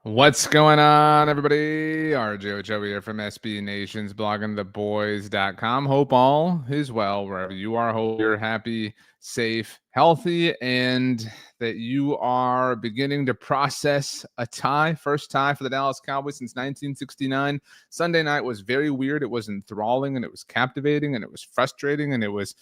What's going on, everybody? RJ Ochoa here from SB Nation's bloggingtheboys.com. Hope all is well wherever you are. Hope you're happy, safe, healthy, and that you are beginning to process a tie. First tie for the Dallas Cowboys since 1969. Sunday night was very weird. It was enthralling, and it was captivating, and it was frustrating, and it was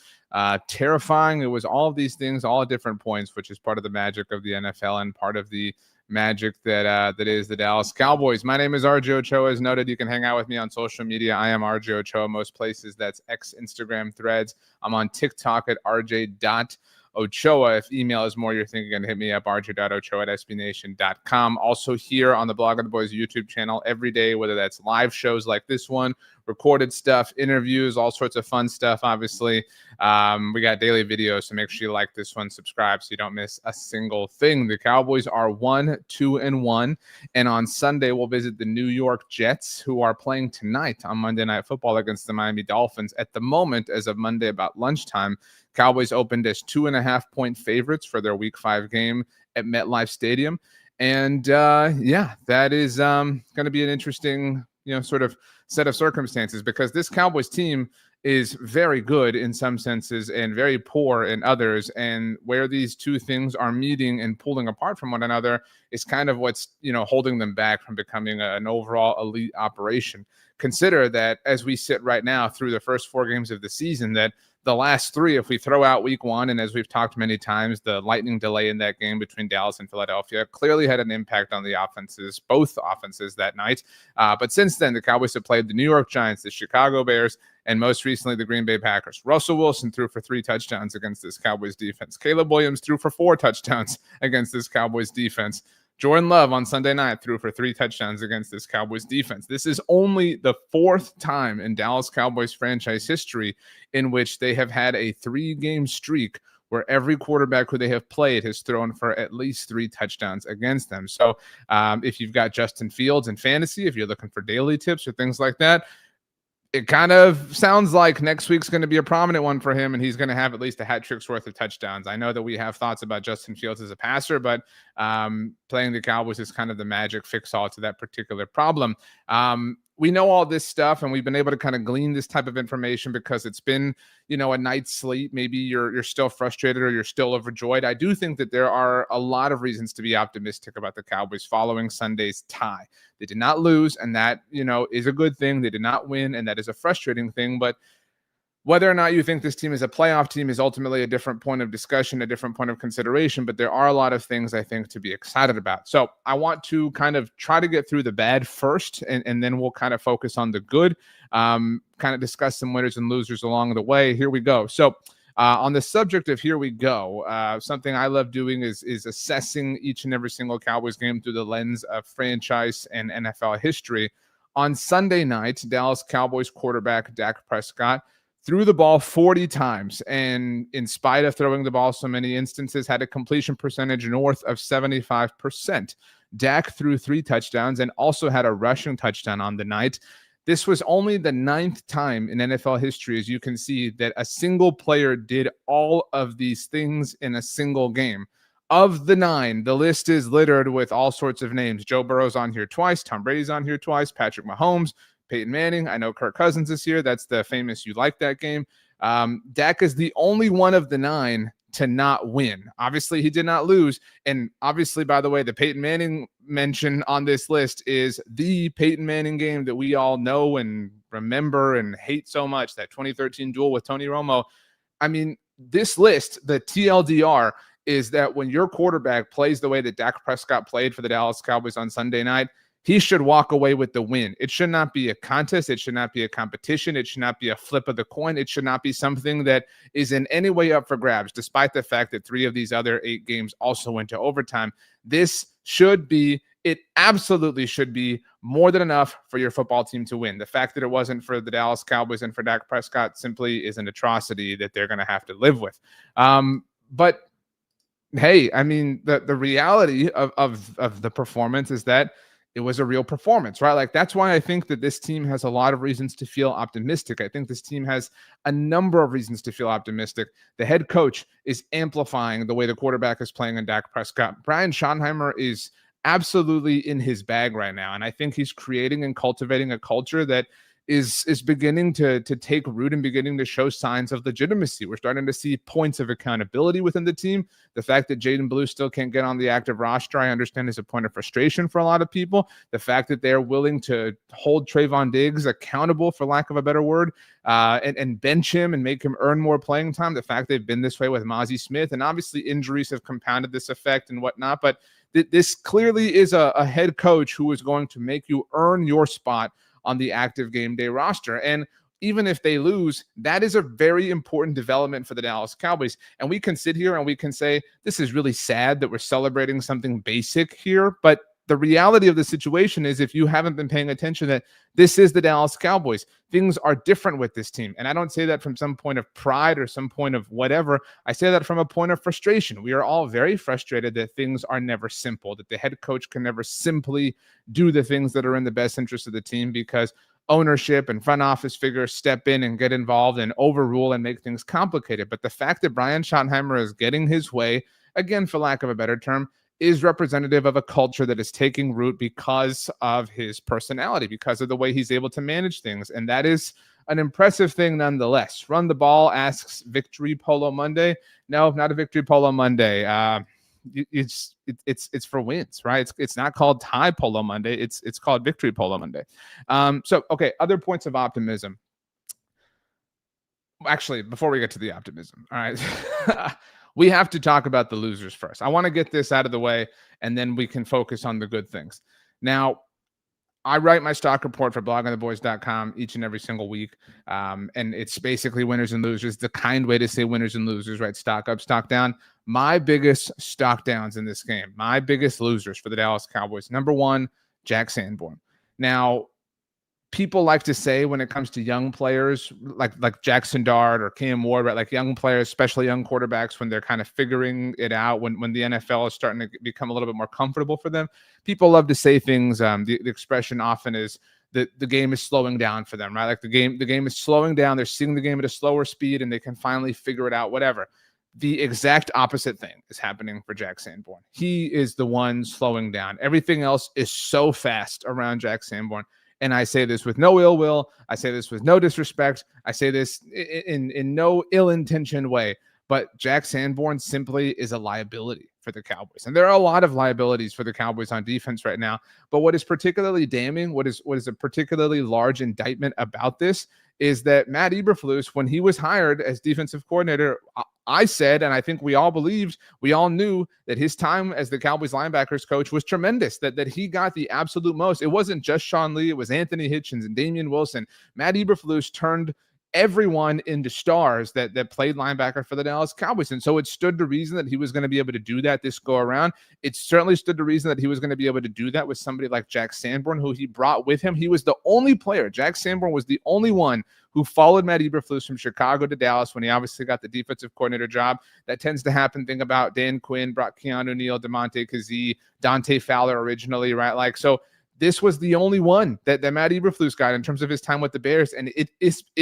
terrifying. It was all of these things, all at different points, which is part of the magic of the NFL and part of the magic that is the Dallas Cowboys. My name is RJ Ochoa. As noted, you can hang out with me on social media. I am RJ Ochoa most places. That's X, Instagram, Threads. I'm on TikTok at rj.ochoa. If email is more you're thinking, hit me up, rj.ochoa@sbnation.com. Also here on the Blog of the Boys YouTube channel every day, whether that's live shows like this one, recorded stuff, interviews, all sorts of fun stuff, obviously. We got daily videos, so make sure you like this one, subscribe so you don't miss a single thing. The Cowboys are 1-2-1, and on Sunday we'll visit the New York Jets, who are playing tonight on Monday Night Football against the Miami Dolphins. At the moment, as of Monday about lunchtime, Cowboys opened as 2.5-point favorites for their Week 5 game at MetLife Stadium. And that is going to be an interesting, sort of set of circumstances, because this Cowboys team is very good in some senses and very poor in others. And where these two things are meeting and pulling apart from one another is kind of what's, holding them back from becoming an overall elite operation. Consider that as we sit right now through the first 4 games of the season, that the last 3, if we throw out week 1, and as we've talked many times, the lightning delay in that game between Dallas and Philadelphia clearly had an impact on the offenses, both offenses that night. But since then, the Cowboys have played the New York Giants, the Chicago Bears, and most recently the Green Bay Packers. Russell Wilson threw for 3 touchdowns against this Cowboys defense. Caleb Williams threw for 4 touchdowns against this Cowboys defense. Jordan Love on Sunday night threw for 3 touchdowns against this Cowboys defense. This is only the 4th time in Dallas Cowboys franchise history in which they have had a 3-game streak where every quarterback who they have played has thrown for at least 3 touchdowns against them. So if you've got Justin Fields in fantasy, if you're looking for daily tips or things like that, it kind of sounds like next week's going to be a prominent one for him, and he's going to have at least a hat trick's worth of touchdowns. I know that we have thoughts about Justin Fields as a passer, but playing the Cowboys is kind of the magic fix-all to that particular problem. We know all this stuff, and we've been able to kind of glean this type of information because it's been, a night's sleep. Maybe you're still frustrated or you're still overjoyed. I do think that there are a lot of reasons to be optimistic about the Cowboys following Sunday's tie. They did not lose, and that, is a good thing. They did not win, and that is a frustrating thing. But whether or not you think this team is a playoff team is ultimately a different point of discussion, a different point of consideration, but there are a lot of things I think to be excited about. So I want to kind of try to get through the bad first, and then we'll kind of focus on the good, kind of discuss some winners and losers along the way. Here we go. So on the subject of here we go, something I love doing is assessing each and every single Cowboys game through the lens of franchise and NFL history. On Sunday night, Dallas Cowboys quarterback Dak Prescott threw the ball 40 times, and in spite of throwing the ball so many instances, had a completion percentage north of 75%. Dak threw 3 touchdowns and also had a rushing touchdown on the night. This was only the 9th time in NFL history, as you can see, that a single player did all of these things in a single game. Of the 9, the list is littered with all sorts of names. Joe Burrow's on here twice. Tom Brady's on here twice. Patrick Mahomes, Peyton Manning. I know Kirk Cousins is here. That's the famous "you like that game." Dak is the only one of the 9 to not win. Obviously, he did not lose. And obviously, by the way, the Peyton Manning mention on this list is the Peyton Manning game that we all know and remember and hate so much, that 2013 duel with Tony Romo. I mean, this list, the TLDR, is that when your quarterback plays the way that Dak Prescott played for the Dallas Cowboys on Sunday night, he should walk away with the win. It should not be a contest. It should not be a competition. It should not be a flip of the coin. It should not be something that is in any way up for grabs, despite the fact that 3 of these other 8 games also went to overtime. This should be, it absolutely should be more than enough for your football team to win. The fact that it wasn't for the Dallas Cowboys and for Dak Prescott simply is an atrocity that they're going to have to live with. But hey, I mean, the reality of the performance is that it was a real performance, right? Like, that's why I think that this team has a lot of reasons to feel optimistic. I think this team has a number of reasons to feel optimistic. The head coach is amplifying the way the quarterback is playing in Dak Prescott. Brian Schottenheimer is absolutely in his bag right now. And I think he's creating and cultivating a culture that is beginning to take root and beginning to show signs of legitimacy. We're starting to see points of accountability within the team. The fact that Jaden Blue still can't get on the active roster, I understand, is a point of frustration for a lot of people. The fact that they're willing to hold Trayvon Diggs accountable, for lack of a better word, and bench him and make him earn more playing time. The fact they've been this way with Mozzie Smith, and obviously injuries have compounded this effect and whatnot. But this clearly is a head coach who is going to make you earn your spot on the active game day roster. And even if they lose, that is a very important development for the Dallas Cowboys. And we can sit here and we can say, this is really sad that we're celebrating something basic here. But the reality of the situation is, if you haven't been paying attention, that this is the Dallas Cowboys. Things are different with this team. And I don't say that from some point of pride or some point of whatever. I say that from a point of frustration. We are all very frustrated that things are never simple, that the head coach can never simply do the things that are in the best interest of the team, because ownership and front office figures step in and get involved and overrule and make things complicated. But the fact that Brian Schottenheimer is getting his way, again, for lack of a better term, is representative of a culture that is taking root because of his personality, because of the way he's able to manage things. And that is an impressive thing nonetheless. Run the ball, asks Victory Polo Monday. No, not a Victory Polo Monday. It's for wins, right? It's not called Tie Polo Monday. It's called Victory Polo Monday. Okay, other points of optimism. Actually, before we get to the optimism, all right, we have to talk about the losers first. I want to get this out of the way, and then we can focus on the good things. Now, I write my stock report for bloggingtheboys.com each and every single week, and it's basically winners and losers, the kind way to say winners and losers, right? Stock up, stock down. My biggest stock downs in this game, my biggest losers for the Dallas Cowboys. Number one, Jack Sanborn. Now, people like to say when it comes to young players like Jackson Dart or Cam Ward, right? Like young players, especially young quarterbacks, when they're kind of figuring it out, when the NFL is starting to become a little bit more comfortable for them, people love to say things. The expression often is that the game is slowing down for them, right? Like the game is slowing down. They're seeing the game at a slower speed and they can finally figure it out, whatever. The exact opposite thing is happening for Jack Sanborn. He is the one slowing down. Everything else is so fast around Jack Sanborn. And I say this with no ill will. I say this with no disrespect. I say this in no ill-intentioned way. But Jack Sanborn simply is a liability for the Cowboys. And there are a lot of liabilities for the Cowboys on defense right now. But what is particularly damning, what is a particularly large indictment about this, is that Matt Eberflus, when he was hired as defensive coordinator, I said, and I think we all believed, we all knew that his time as the Cowboys linebackers coach was tremendous, that he got the absolute most. It wasn't just Sean Lee, it was Anthony Hitchens and Damian Wilson. Matt Eberflus turned everyone into stars that played linebacker for the Dallas Cowboys. And so it stood to reason that he was going to be able to do that this go around. It certainly stood to reason that he was going to be able to do that with somebody like Jack Sanborn, who he brought with him. He was the only player. Jack Sanborn was the only one who followed Matt Eberflus from Chicago to Dallas when he obviously got the defensive coordinator job. That tends to happen. Think about Dan Quinn, brought Keanu Neal, DeMonte Kazee, Dante Fowler originally, right? Like, so this was the only one that Matt Eberflus got in terms of his time with the Bears, and it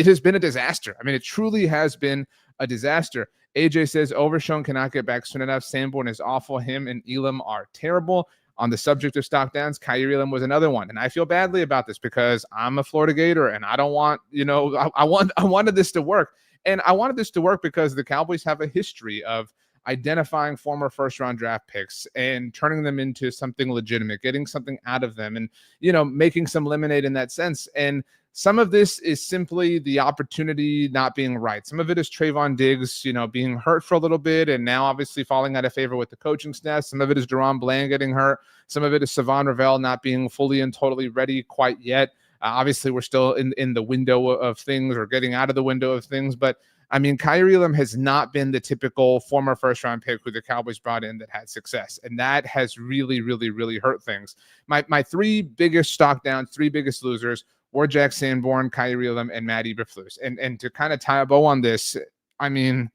has been a disaster. I mean, it truly has been a disaster. AJ says, Overshown cannot get back soon enough. Sanborn is awful. Him and Elam are terrible. On the subject of stock downs, Kyrie Elam was another one. And I feel badly about this because I'm a Florida Gator, and I don't want, I wanted this to work. And I wanted this to work because the Cowboys have a history of identifying former first-round draft picks and turning them into something legitimate, getting something out of them, and, making some lemonade in that sense. And some of this is simply the opportunity not being right. Some of it is Trayvon Diggs, being hurt for a little bit and now obviously falling out of favor with the coaching staff. Some of it is Deron Bland getting hurt. Some of it is Savon Ravel not being fully and totally ready quite yet. Obviously, we're still in the window of things, or getting out of the window of things, but I mean, Kyrie Elam has not been the typical former first-round pick who the Cowboys brought in that had success, and that has really, really, really hurt things. My three biggest stock downs, three biggest losers were Jack Sanborn, Kyrie Elam, and Matt Eberflus. And to kind of tie a bow on this, I mean,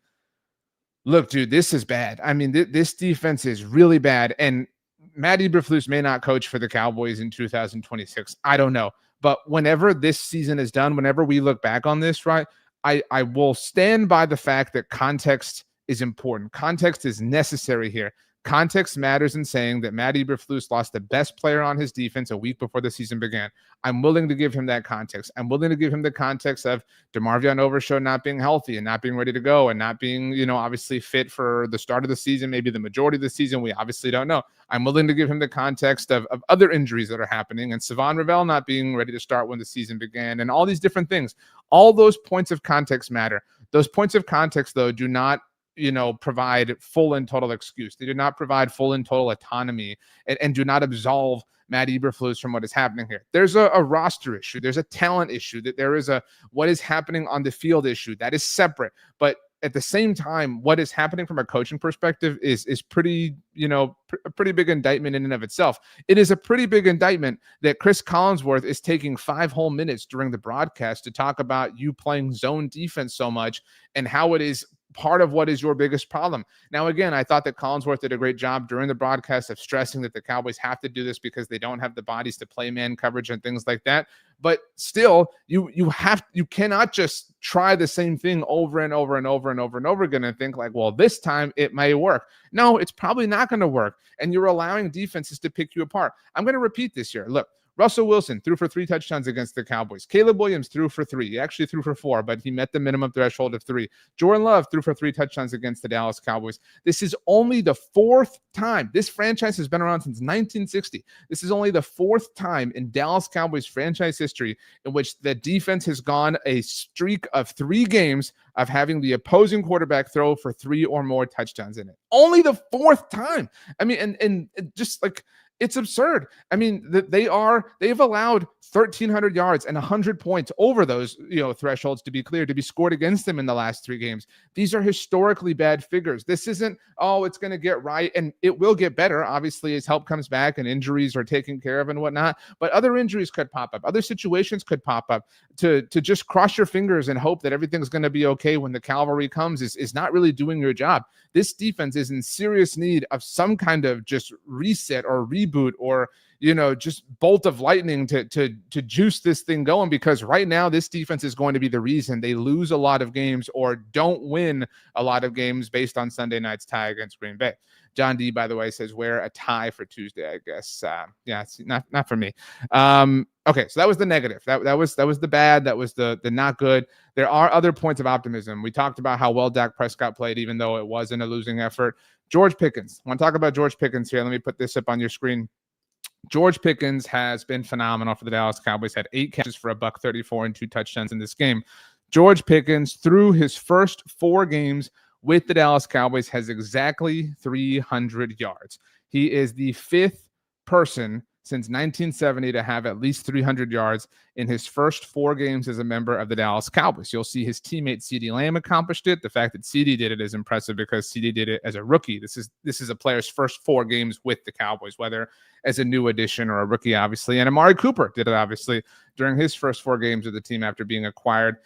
look, dude, this is bad. I mean, this defense is really bad, and Matt Eberflus may not coach for the Cowboys in 2026. I don't know. But whenever this season is done, whenever we look back on this, right, I will stand by the fact that context is important. Context is necessary here. Context matters in saying that Matt Eberflus lost the best player on his defense a week before the season began. I'm willing to give him that context. I'm willing to give him the context of DeMarvion Overshow not being healthy and not being ready to go and not being, obviously fit for the start of the season, maybe the majority of the season. We obviously don't know. I'm willing to give him the context of other injuries that are happening and Savon Ravel not being ready to start when the season began and all these different things. All those points of context matter. Those points of context, though, do not provide full and total excuse. They do not provide full and total autonomy and do not absolve Matt Eberflus from what is happening here. There's a roster issue. There's a talent issue. That there is a what is happening on the field issue. That is separate. But at the same time, what is happening from a coaching perspective is pretty, a pretty big indictment in and of itself. It is a pretty big indictment that Chris Collinsworth is taking 5 whole minutes during the broadcast to talk about you playing zone defense so much and how it is part of what is your biggest problem. Now, again, I thought that Collinsworth did a great job during the broadcast of stressing that the Cowboys have to do this because they don't have the bodies to play man coverage and things like that. But still, you cannot just try the same thing over and over and over and over and over again and think like, well, this time it may work. No, it's probably not going to work. And you're allowing defenses to pick you apart. I'm going to repeat this here. Look, Russell Wilson threw for 3 touchdowns against the Cowboys. Caleb Williams threw for 3. He actually threw for 4, but he met the minimum threshold of 3. Jordan Love threw for 3 touchdowns against the Dallas Cowboys. This is only the 4th time. This franchise has been around since 1960. This is only the 4th time in Dallas Cowboys franchise history in which the defense has gone a streak of 3 games of having the opposing quarterback throw for 3 or more touchdowns in it. Only the 4th time. I mean, and just like, it's absurd. I mean, they've allowed 1,300 yards and 100 points over those, thresholds, to be clear, to be scored against them in the last 3 games. These are historically bad figures. This isn't, it's going to get right, and it will get better, obviously, as help comes back and injuries are taken care of and whatnot. But other injuries could pop up. Other situations could pop up. To just cross your fingers and hope that everything's going to be okay when the cavalry comes is not really doing your job. This defense is in serious need of some kind of just reset or reboot or just bolt of lightning to juice this thing going, because right now this defense is going to be the reason they lose a lot of games or don't win a lot of games based on Sunday night's tie against Green Bay. John D, by the way, says wear a tie for Tuesday, I guess. Yeah, it's not for me. Okay, so that was the negative. That was the bad. That was the not good. There are other points of optimism. We talked about how well Dak Prescott played, even though it wasn't a losing effort. George Pickens. I want to talk about George Pickens here. Let me put this up on your screen. George Pickens has been phenomenal for the Dallas Cowboys. Had 8 catches for $134 and 2 touchdowns in this game. George Pickens, through his first 4 games with the Dallas Cowboys, has exactly 300 yards. He is the 5th person since 1970 to have at least 300 yards in his first 4 games as a member of the Dallas Cowboys. You'll see his teammate CeeDee Lamb accomplished it. The fact that CeeDee did it is impressive because CeeDee did it as a rookie. This is a player's first 4 games with the Cowboys, whether as a new addition or a rookie, obviously. And Amari Cooper did it, obviously, during his first 4 games with the team after being acquired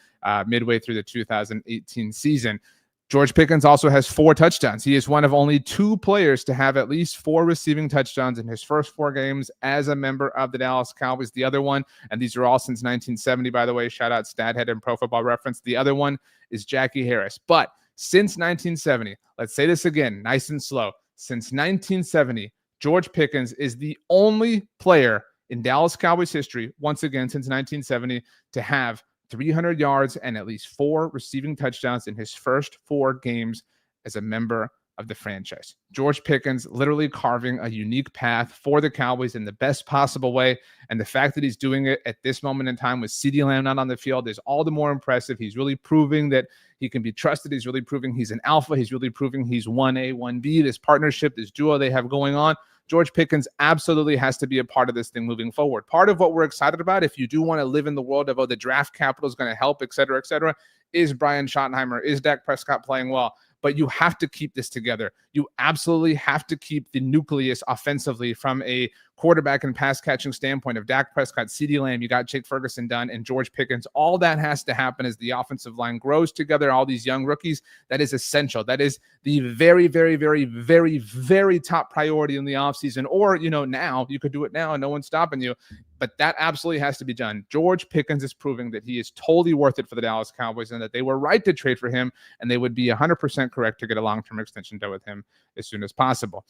midway through the 2018 season. George Pickens also has 4 touchdowns. He is one of only 2 players to have at least 4 receiving touchdowns in his first 4 games as a member of the Dallas Cowboys. The other one, and these are all since 1970, by the way, shout out Stathead and Pro Football Reference. The other one is Jackie Harris. But since 1970, let's say this again, nice and slow. Since 1970, George Pickens is the only player in Dallas Cowboys history, once again, since 1970, to have 300 yards and at least 4 receiving touchdowns in his first 4 games as a member of the franchise. George Pickens literally carving a unique path for the Cowboys in the best possible way. And the fact that he's doing it at this moment in time with CeeDee Lamb not on the field is all the more impressive. He's really proving that he can be trusted. He's really proving he's an alpha. He's really proving he's 1A, 1B, this partnership, this duo they have going on. George Pickens absolutely has to be a part of this thing moving forward. Part of what we're excited about, if you do want to live in the world of, the draft capital is going to help, et cetera, is Brian Schottenheimer, is Dak Prescott playing well? But you have to keep this together. You absolutely have to keep the nucleus offensively from a quarterback and pass catching standpoint of Dak Prescott, CeeDee Lamb, you got Jake Ferguson done, and George Pickens. All that has to happen as the offensive line grows together, all these young rookies. That is essential. That is the very, very, very, very, very top priority in the offseason. Or, now you could do it now and no one's stopping you. But that absolutely has to be done. George Pickens is proving that he is totally worth it for the Dallas Cowboys and that they were right to trade for him, and they would be 100% correct to get a long-term extension done with him as soon as possible.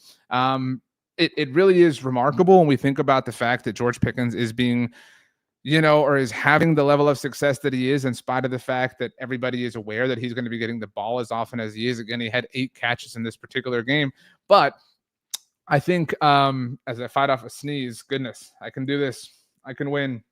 It really is remarkable when we think about the fact that George Pickens is being, or is having the level of success that he is in spite of the fact that everybody is aware that he's going to be getting the ball as often as he is. Again, he had 8 catches in this particular game. But I think as I fight off a sneeze, goodness, I can do this. I can win.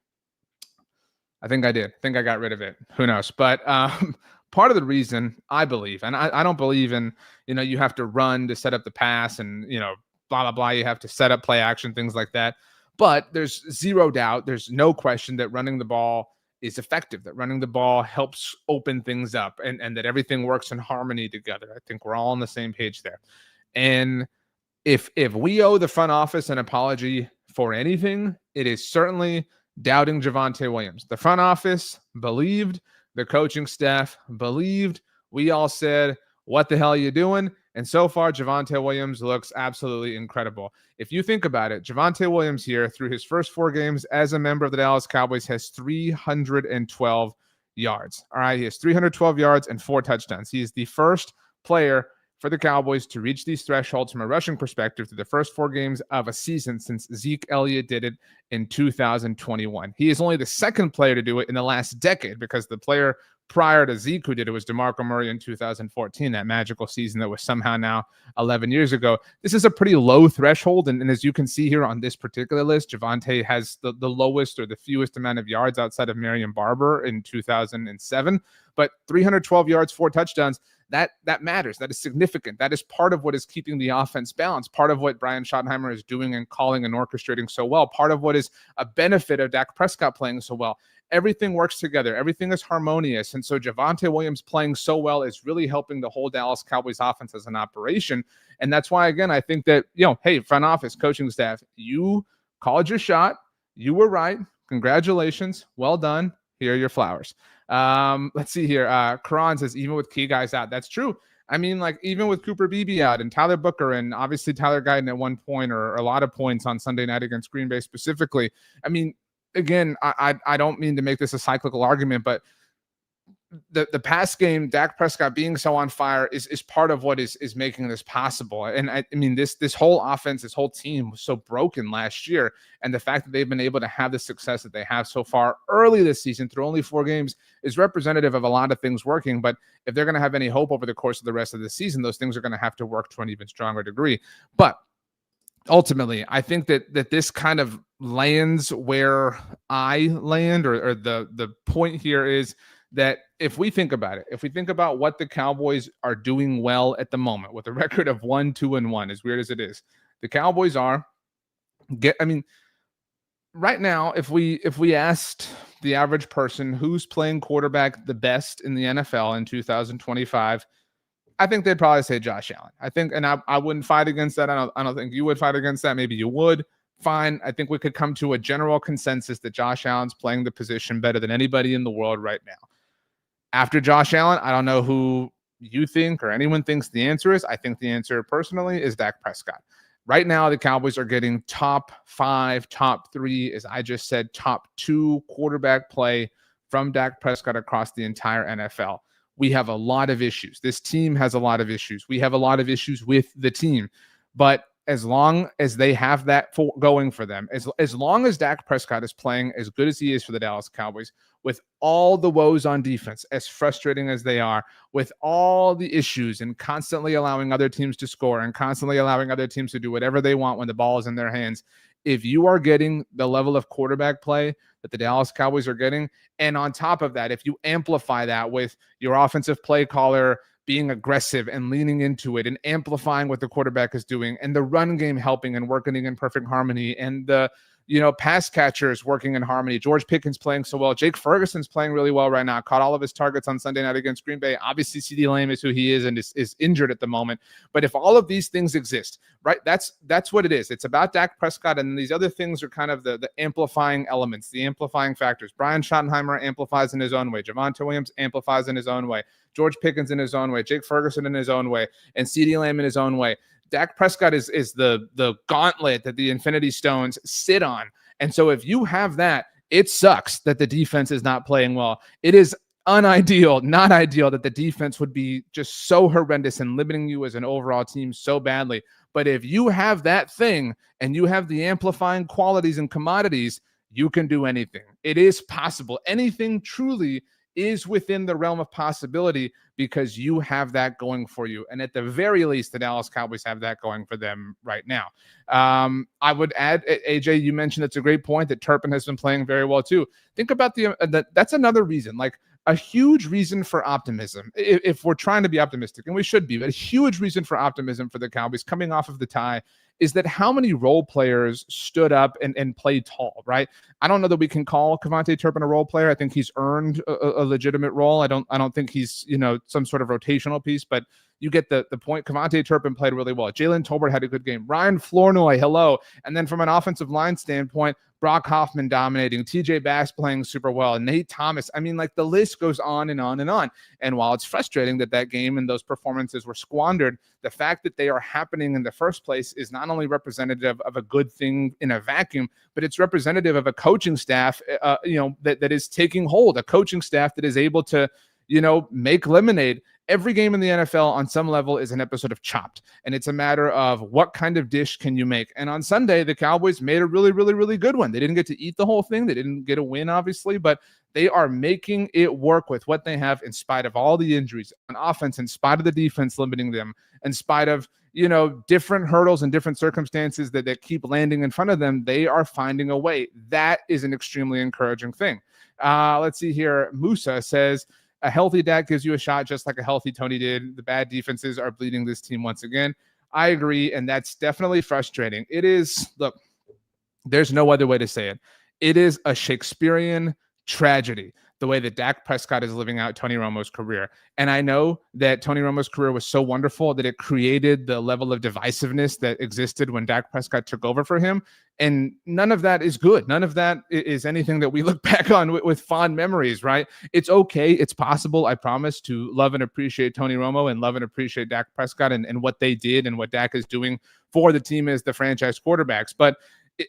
I think I did. I think I got rid of it. Who knows? But part of the reason I believe, and I don't believe in, you have to run to set up the pass and, blah, blah, blah. You have to set up play action, things like that. But there's zero doubt, there's no question that running the ball is effective, that running the ball helps open things up and that everything works in harmony together. I think we're all on the same page there. And if we owe the front office an apology for anything, it is certainly doubting Javonte Williams. The front office believed, the coaching staff believed. We all said, what the hell are you doing? And so far, Javonte Williams looks absolutely incredible. If you think about it, Javonte Williams here, through his first 4 games as a member of the Dallas Cowboys, has 312 yards. All right, he has 312 yards and 4 touchdowns. He is the first player for the Cowboys to reach these thresholds from a rushing perspective through the first 4 games of a season since Zeke Elliott did it in 2021. He is only the second player to do it in the last decade, because the player prior to Zeke who did it was DeMarco Murray in 2014, that magical season that was somehow now 11 years ago. This is a pretty low threshold, and as you can see here on this particular list, Javonte has the lowest or the fewest amount of yards outside of Marion Barber in 2007, but 312 yards, 4 touchdowns, that matters. That is significant. That is part of what is keeping the offense balanced, part of what Brian Schottenheimer is doing and calling and orchestrating so well, part of what is a benefit of Dak Prescott playing so well. Everything works together. Everything is harmonious. And so Javonte Williams playing so well is really helping the whole Dallas Cowboys offense as an operation. And that's why, again, I think that, hey, front office, coaching staff, you called your shot. You were right. Congratulations. Well done. Here are your flowers. Let's see here. Karan says, even with key guys out. That's true. I mean, like, even with Cooper Beebe out and Tyler Booker and obviously Tyler Guyton at one point or a lot of points on Sunday night against Green Bay specifically. I mean, again, I don't mean to make this a cyclical argument, but the pass game, Dak Prescott being so on fire is part of what is making this possible. And I mean, this whole offense, this whole team was so broken last year. And the fact that they've been able to have the success that they have so far early this season through only 4 games is representative of a lot of things working. But if they're going to have any hope over the course of the rest of the season, those things are going to have to work to an even stronger degree. But ultimately, I think that this kind of lands where I land, or the point here is that if we think about it, if we think about what the Cowboys are doing well at the moment with a record of 1-2-1, as weird as it is, the Cowboys are right now, if we asked the average person who's playing quarterback the best in the NFL in 2025, I think they'd probably say Josh Allen. I think, and I wouldn't fight against that. I don't think you would fight against that. Maybe you would. Fine. I think we could come to a general consensus that Josh Allen's playing the position better than anybody in the world right now. After Josh Allen, I don't know who you think or anyone thinks the answer is. I think the answer personally is Dak Prescott. Right now, the Cowboys are getting top 5, top 3, as I just said, top 2 quarterback play from Dak Prescott across the entire NFL. We have a lot of issues. This team has a lot of issues. We have a lot of issues with the team. But as long as they have that going for them, as long as Dak Prescott is playing as good as he is for the Dallas Cowboys, with all the woes on defense, as frustrating as they are, with all the issues and constantly allowing other teams to score and constantly allowing other teams to do whatever they want when the ball is in their hands, if you are getting the level of quarterback play that the Dallas Cowboys are getting, and on top of that, if you amplify that with your offensive play caller being aggressive and leaning into it and amplifying what the quarterback is doing, and the run game helping and working in perfect harmony, and the pass catchers working in harmony. George Pickens playing so well. Jake Ferguson's playing really well right now. Caught all of his targets on Sunday night against Green Bay. Obviously, CeeDee Lamb is who he is and is injured at the moment. But if all of these things exist, right, that's what it is. It's about Dak Prescott, and these other things are kind of the amplifying elements, the amplifying factors. Brian Schottenheimer amplifies in his own way. Javonte Williams amplifies in his own way. George Pickens in his own way. Jake Ferguson in his own way. And CeeDee Lamb in his own way. Dak Prescott is the gauntlet that the Infinity Stones sit on. And so if you have that, it sucks that the defense is not playing well. It is not ideal that the defense would be just so horrendous and limiting you as an overall team so badly. But if you have that thing and you have the amplifying qualities and commodities, you can do anything. It is possible. Anything truly is within the realm of possibility because you have that going for you. And at the very least, the Dallas Cowboys have that going for them right now. I would add, AJ, you mentioned it's a great point that Turpin has been playing very well too. Think about that's another reason, like a huge reason for optimism. If we're trying to be optimistic, and we should be, but a huge reason for optimism for the Cowboys coming off of the tie is that how many role players stood up and played tall, right? I don't know that we can call KaVontae Turpin a role player. I think he's earned a legitimate role. I don't think he's, some sort of rotational piece, but you get the point. KaVontae Turpin played really well. Jalen Tolbert had a good game. Ryan Flournoy, hello. And then from an offensive line standpoint, Brock Hoffman dominating, TJ Bass playing super well, Nate Thomas. I mean, like the list goes on and on and on. And while it's frustrating that game and those performances were squandered, the fact that they are happening in the first place is not only representative of a good thing in a vacuum, but it's representative of a coaching staff, that is taking hold, a coaching staff that is able to, make lemonade. Every game in the NFL on some level is an episode of Chopped, and it's a matter of what kind of dish can you make. And on Sunday, the Cowboys made a really, really, really good one. They didn't get to eat the whole thing. They didn't get a win, obviously, but they are making it work with what they have in spite of all the injuries on offense, in spite of the defense limiting them, in spite of, different hurdles and different circumstances that keep landing in front of them. They are finding a way. That is an extremely encouraging thing. Let's see here. Musa says, a healthy Dak gives you a shot just like a healthy Tony did. The bad defenses are bleeding this team once again. I agree, and that's definitely frustrating. It is, look, there's no other way to say it. It is a Shakespearean tragedy, the way that Dak Prescott is living out Tony Romo's career. And I know that Tony Romo's career was so wonderful that it created the level of divisiveness that existed when Dak Prescott took over for him. And none of that is good. None of that is anything that we look back on with fond memories, right? It's okay. It's possible, I promise, to love and appreciate Tony Romo and love and appreciate Dak Prescott and what they did and what Dak is doing for the team as the franchise quarterbacks. But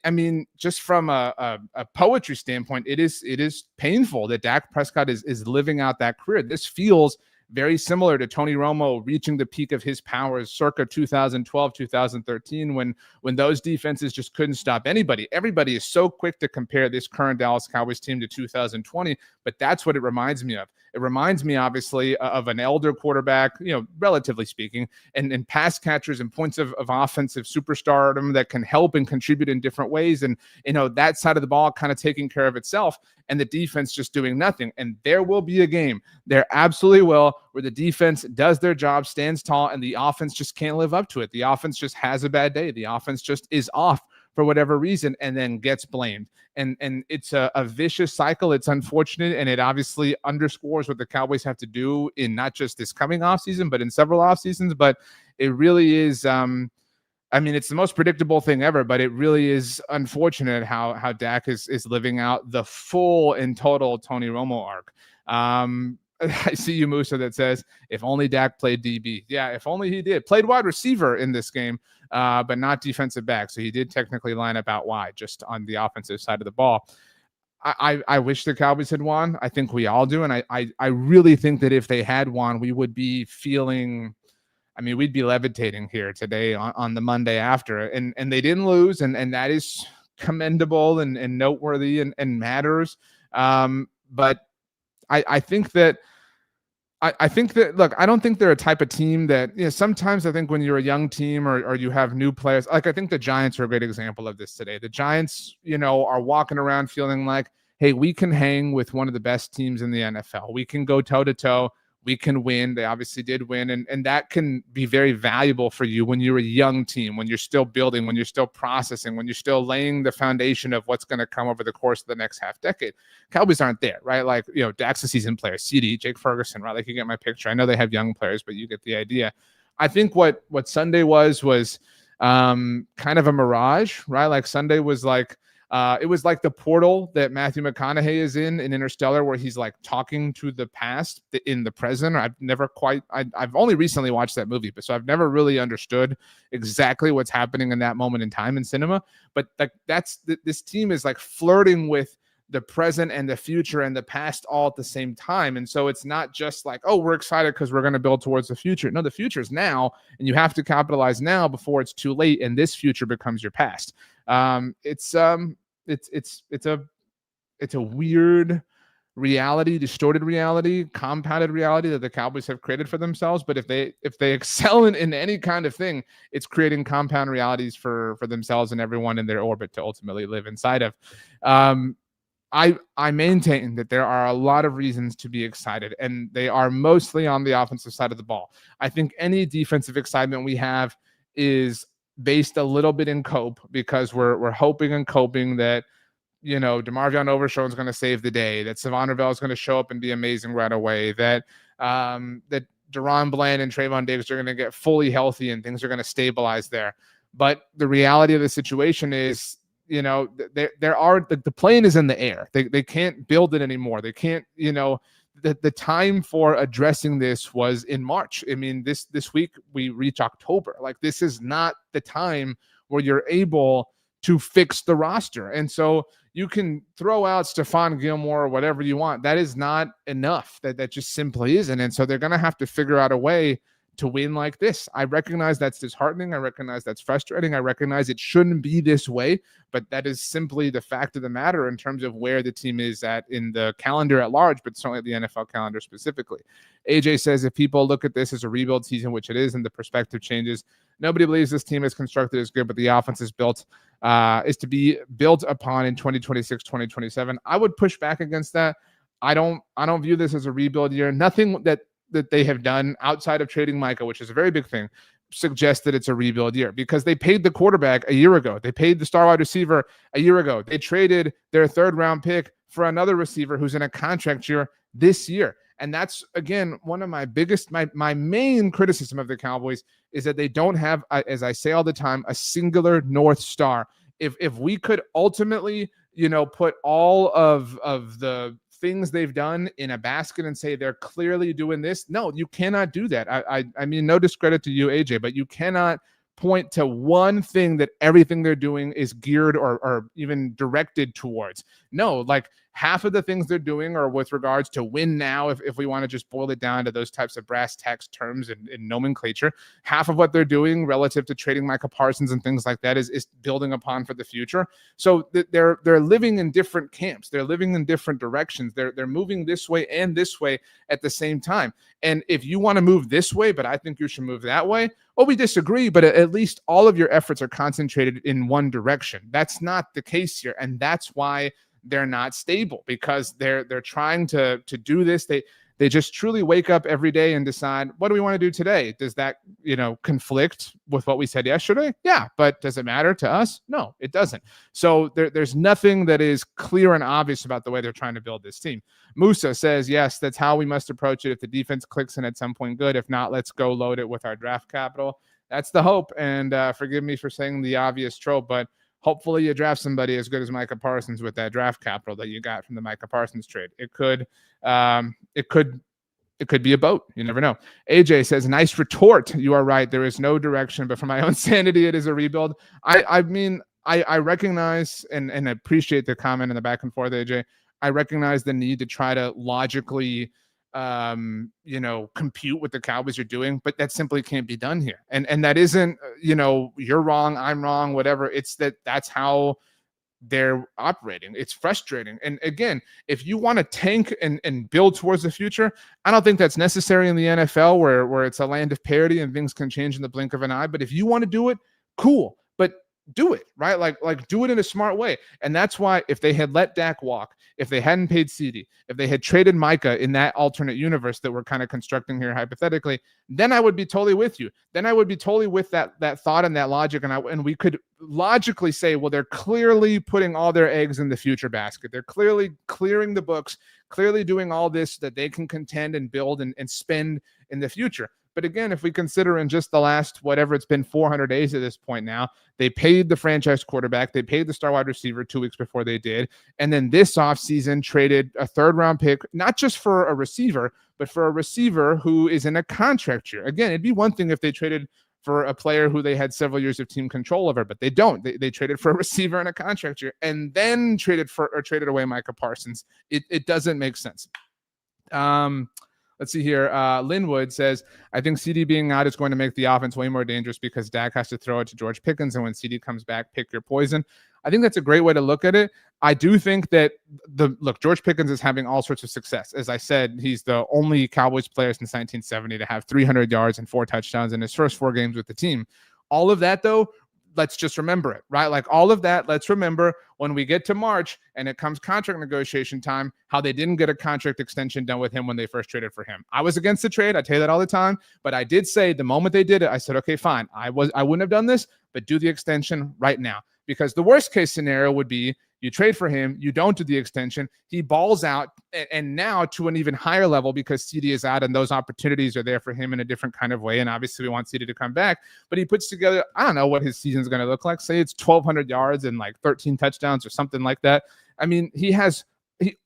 I mean, just from a poetry standpoint, it is painful that Dak Prescott is living out that career. This feels very similar to Tony Romo reaching the peak of his powers circa 2012, 2013, when those defenses just couldn't stop anybody. Everybody is so quick to compare this current Dallas Cowboys team to 2020, but that's what it reminds me of. It reminds me, obviously, of an elder quarterback, relatively speaking, and pass catchers and points of offensive superstardom that can help and contribute in different ways. And, that side of the ball kind of taking care of itself and the defense just doing nothing. And there will be a game, there absolutely will, where the defense does their job, stands tall, and the offense just can't live up to it. The offense just has a bad day. The offense just is off for whatever reason and then gets blamed. And it's a vicious cycle. It's unfortunate, and it obviously underscores what the Cowboys have to do in not just this coming offseason, but in several offseasons. But it really is, it's the most predictable thing ever, but it really is unfortunate how Dak is living out the full and total Tony Romo arc. I see you, Musa, that says, if only Dak played DB. Yeah, if only he did. Played wide receiver in this game, but not defensive back. So he did technically line up out wide, just on the offensive side of the ball. I wish the Cowboys had won. I think we all do. And I really think that if they had won, we would be feeling, we'd be levitating here today on the Monday after. And they didn't lose. And that is commendable and noteworthy and matters. But I think that, look, I don't think they're a type of team that, sometimes I think when you're a young team or you have new players, like I think the Giants are a great example of this today. The Giants, are walking around feeling like, hey, we can hang with one of the best teams in the NFL. We can go toe to toe we can win. They obviously did win. And that can be very valuable for you when you're a young team, when you're still building, when you're still processing, when you're still laying the foundation of what's going to come over the course of the next half decade. Cowboys aren't there, right? Like, Dak's a seasoned player, CD, Jake Ferguson, right? Like, you get my picture. I know they have young players, but you get the idea. I think what Sunday was kind of a mirage, right? Like, Sunday was like, it was like the portal that Matthew McConaughey is in Interstellar, where he's like talking to the past in the present. I've only recently watched that movie, so I've never really understood exactly what's happening in that moment in time in cinema. But like, this team is like flirting with the present and the future and the past all at the same time. And so it's not just like, oh, we're excited because we're going to build towards the future. No, the future is now, and you have to capitalize now before it's too late and this future becomes your past. It's a weird reality, distorted reality, compounded reality that the Cowboys have created for themselves. But if they excel in any kind of thing, it's creating compound realities for themselves and everyone in their orbit to ultimately live inside of. I maintain that there are a lot of reasons to be excited, and they are mostly on the offensive side of the ball. I think any defensive excitement we have is based a little bit in cope, because we're hoping and coping that DeMarvion Overshown is going to save the day, that Savon Ravel is going to show up and be amazing right away, that Deron Bland and Trayvon Diggs are going to get fully healthy and things are going to stabilize there. But the reality of the situation is, the plane is in the air. They can't build it anymore. They can't, the time for addressing this was in March. I mean, this week we reach October. Like, this is not the time where you're able to fix the roster. And so you can throw out Stephon Gilmore or whatever you want. That is not enough. That just simply isn't. And so they're going to have to figure out a way to win like this. I recognize that's disheartening. I recognize that's frustrating. I recognize it shouldn't be this way, but that is simply the fact of the matter in terms of where the team is at in the calendar at large, but certainly the NFL calendar specifically. AJ says, if people look at this as a rebuild season, which it is, and the perspective changes, nobody believes this team is constructed as good, but the offense is to be built upon in 2026, 2027. I would push back against that. I don't view this as a rebuild year. Nothing that they have done outside of trading Micah, which is a very big thing, suggests that it's a rebuild year, because they paid the quarterback a year ago. They paid the star wide receiver a year ago. They traded their 3rd round pick for another receiver who's in a contract year this year. And that's, again, one of my my main criticism of the Cowboys is that they don't have, as I say all the time, a singular North Star. If we could ultimately, put all of the things they've done in a basket and say they're clearly doing this. No, you cannot do that. I mean, no discredit to you, AJ, but you cannot point to one thing that everything they're doing is geared or even directed towards. No, like, half of the things they're doing are with regards to win now, if we want to just boil it down to those types of brass tacks terms and nomenclature. Half of what they're doing relative to trading Micah Parsons and things like that is building upon for the future. So they're living in different camps. They're living in different directions. They're moving this way and this way at the same time. And if you want to move this way, but I think you should move that way, well, we disagree, but at least all of your efforts are concentrated in one direction. That's not the case here. And that's why they're not stable, because they're trying to do this. They just truly wake up every day and decide, what do we want to do today? Does that, conflict with what we said yesterday? Yeah. But does it matter to us? No, it doesn't. So there's nothing that is clear and obvious about the way they're trying to build this team. Musa says, yes, that's how we must approach it. If the defense clicks in at some point, good. If not, let's go load it with our draft capital. That's the hope. And forgive me for saying the obvious trope, but hopefully you draft somebody as good as Micah Parsons with that draft capital that you got from the Micah Parsons trade. It could be a boat. You never know. AJ says, nice retort. You are right. There is no direction, but for my own sanity, it is a rebuild. I mean, I recognize and appreciate the comment in the back and forth, AJ. I recognize the need to try to logically compute what the Cowboys are doing, but that simply can't be done here. And that isn't, you're wrong, I'm wrong, whatever. It's that's how they're operating. It's frustrating. And again, if you want to tank and build towards the future, I don't think that's necessary in the NFL where it's a land of parity and things can change in the blink of an eye. But if you want to do it, cool. But do it, right? Like do it in a smart way. And that's why if they had let Dak walk, if they hadn't paid CD, if they had traded Micah in that alternate universe that we're kind of constructing here hypothetically, then I would be totally with you. Then I would be totally with that thought and that logic. And we could logically say, well, they're clearly putting all their eggs in the future basket. They're clearly clearing the books, clearly doing all this so that they can contend and build and spend in the future. But again, if we consider in just the last, whatever it's been, 400 days at this point now, they paid the franchise quarterback, they paid the star wide receiver 2 weeks before they did. And then this offseason traded a 3rd-round pick, not just for a receiver, but for a receiver who is in a contract year. Again, it'd be one thing if they traded for a player who they had several years of team control over, but they don't. They traded for a receiver in a contract year and then traded away Micah Parsons. It doesn't make sense. Let's see here. Linwood says, I think CD being out is going to make the offense way more dangerous because Dak has to throw it to George Pickens. And when CD comes back, pick your poison. I think that's a great way to look at it. I do think that George Pickens is having all sorts of success. As I said, he's the only Cowboys player since 1970 to have 300 yards and 4 touchdowns in his first 4 games with the team. All of that, though, let's just remember it, right? Like all of that, let's remember when we get to March and it comes contract negotiation time, how they didn't get a contract extension done with him when they first traded for him. I was against the trade. I tell you that all the time, but I did say the moment they did it, I said, okay, fine. I wouldn't have done this, but do the extension right now. Because the worst case scenario would be you trade for him, you don't do the extension, he balls out, and now to an even higher level because CD is out and those opportunities are there for him in a different kind of way. And obviously we want CD to come back, but he puts together, I don't know what his season's going to look like. Say it's 1,200 yards and like 13 touchdowns or something like that. I mean, he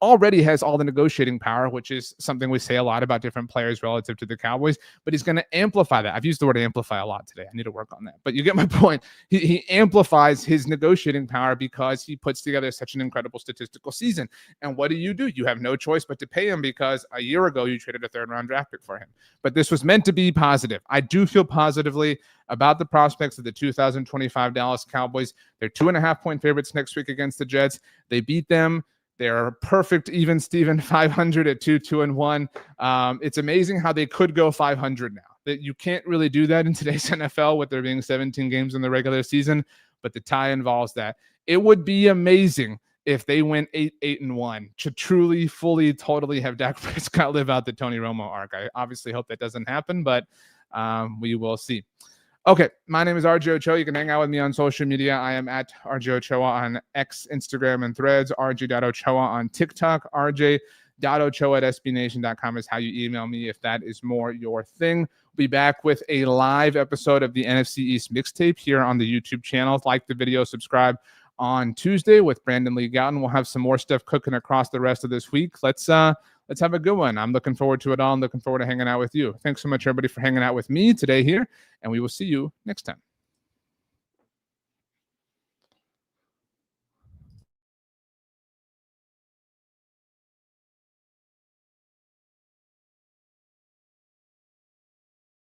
already has all the negotiating power, which is something we say a lot about different players relative to the Cowboys, but he's going to amplify that. I've used the word amplify a lot today. I need to work on that, but you get my point. He amplifies his negotiating power because he puts together such an incredible statistical season. And what do? You have no choice but to pay him because a year ago you traded a 3rd-round draft pick for him. But this was meant to be positive. I do feel positively about the prospects of the 2025 Dallas Cowboys. They're 2.5-point favorites next week against the Jets. They beat them. They're perfect, even Steven, 500 at 2-2-1. It's amazing how they could go 500 now. That you can't really do that in today's NFL with there being 17 games in the regular season, but the tie involves that. It would be amazing if they went 8-1 to truly, fully, totally have Dak Prescott live out the Tony Romo arc. I obviously hope that doesn't happen, but we will see. Okay, my name is RJ Ochoa. You can hang out with me on social media. I am at RJ Ochoa on X, Instagram, and Threads. RJ.Ochoa on TikTok. RJ.Ochoa@SBNation.com is how you email me if that is more your thing. We'll be back with a live episode of the NFC East Mixtape here on the YouTube channel. Like the video, subscribe on Tuesday with Brandon Lee Gowton. We'll have some more stuff cooking across the rest of this week. Let's have a good one. I'm looking forward to it all. I'm looking forward to hanging out with you. Thanks so much, everybody, for hanging out with me today here, and we will see you next time.